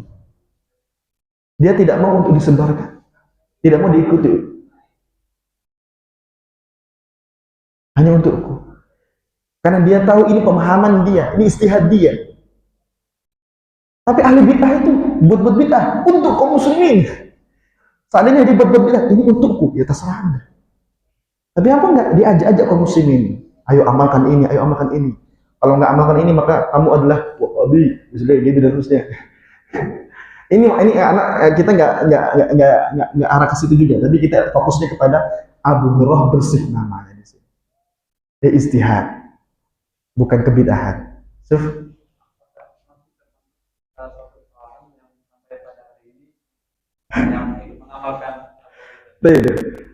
Dia tidak mau untuk disebarkan, tidak mau diikuti. Hanya untukku. Karena dia tahu ini pemahaman dia, ini istihad dia. Tapi ahli bid'ah itu buat bid'ah untuk kaum muslimin. Seandainya dia buat bid'ah, ini untukku, ya terserah Anda. Tapi apa enggak? Diajak-ajak kaum muslimin. Ayo amalkan ini, ayo amalkan ini. Kalau enggak amalkan ini, maka kamu adalah wahabi, misalnya gitu dan seterusnya. Ini anak kita nggak arah ke situ juga, tapi kita fokusnya kepada Abu Hurairah bersih namanya di sini. Dia istihad, bukan kebid'ahan.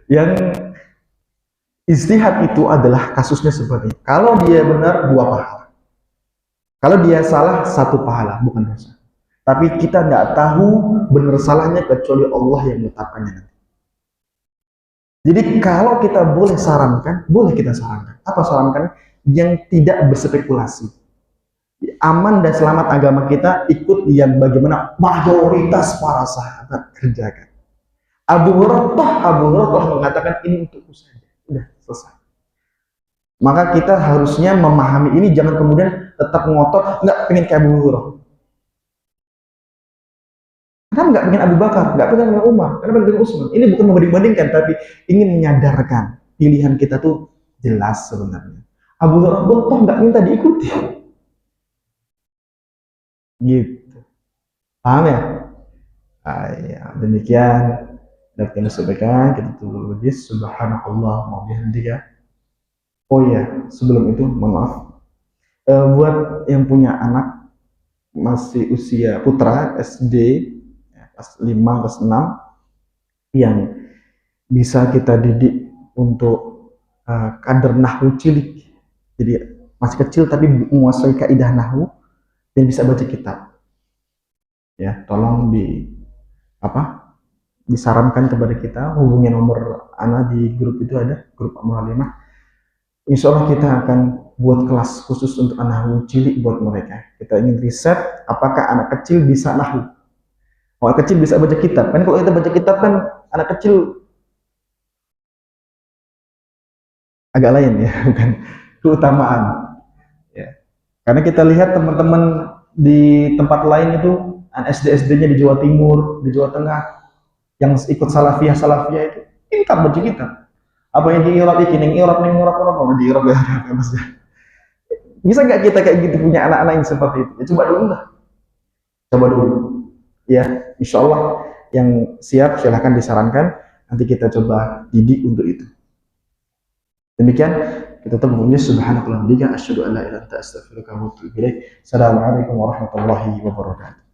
Yang istihad itu adalah kasusnya seperti ini. Kalau dia benar 2 pahala, kalau dia salah 1 pahala, bukan dosa. Tapi kita nggak tahu benar salahnya kecuali Allah yang menetapkannya nanti. Jadi kalau kita boleh sarankan, boleh kita sarankan. Apa sarankan? Yang tidak berspekulasi. Aman dan selamat agama kita ikut yang bagaimana mayoritas para sahabat kerjakan. Abu Hurairah telah mengatakan ini untukku saja. Udah selesai. Maka kita harusnya memahami ini, jangan kemudian tetap ngotot nggak pengen kayak Abu Hurairah. Karena nggak pengen Abu Bakar, nggak pengen Umar, karena pengen Utsman. Ini bukan membanding-bandingkan, tapi ingin menyadarkan pilihan kita tuh jelas sebenarnya. Abu Hurairah toh nggak minta diikuti, gitu. Paham ya? Ya, demikian dapat kami sampaikan. Kita tutup dulu. Subhanallah wa bihamdika. Oh iya, sebelum itu mohon maaf. Buat yang punya anak masih usia putra SD kelas 5, kelas 6 yang bisa kita didik untuk kadar nahwu cilik, jadi masih kecil tapi menguasai kaidah nahwu dan bisa baca kitab, ya tolong disarankan kepada kita, hubungi nomor Ana di grup itu, ada grup Amal 5. Insya Allah kita akan buat kelas khusus untuk nahwu cilik buat mereka. Kita ingin riset apakah anak kecil bisa nahwu. Orang kecil bisa baca kitab. Kan kalau kita baca kitab kan anak kecil agak lain ya, bukan keutamaan. Ya. Karena kita lihat teman-teman di tempat lain itu SD-SD-nya di Jawa Timur, di Jawa Tengah yang ikut salafiyah itu pintar baca kitab. Apa yang diirab iki ning irab apa di irab ya Mas. Bisa nggak kita kayak gitu punya anak-anak yang seperti itu? Ya coba dulu lah. Coba dulu. Ya, insya Allah yang siap silahkan disarankan, nanti kita coba didik untuk itu. Demikian kita tutup bunyi subhanakallahumma wa bihamdika asyhadu an la ilaha illa anta astaghfiruka wa atubu ilaik. Assalamualaikum warahmatullahi wabarakatuh.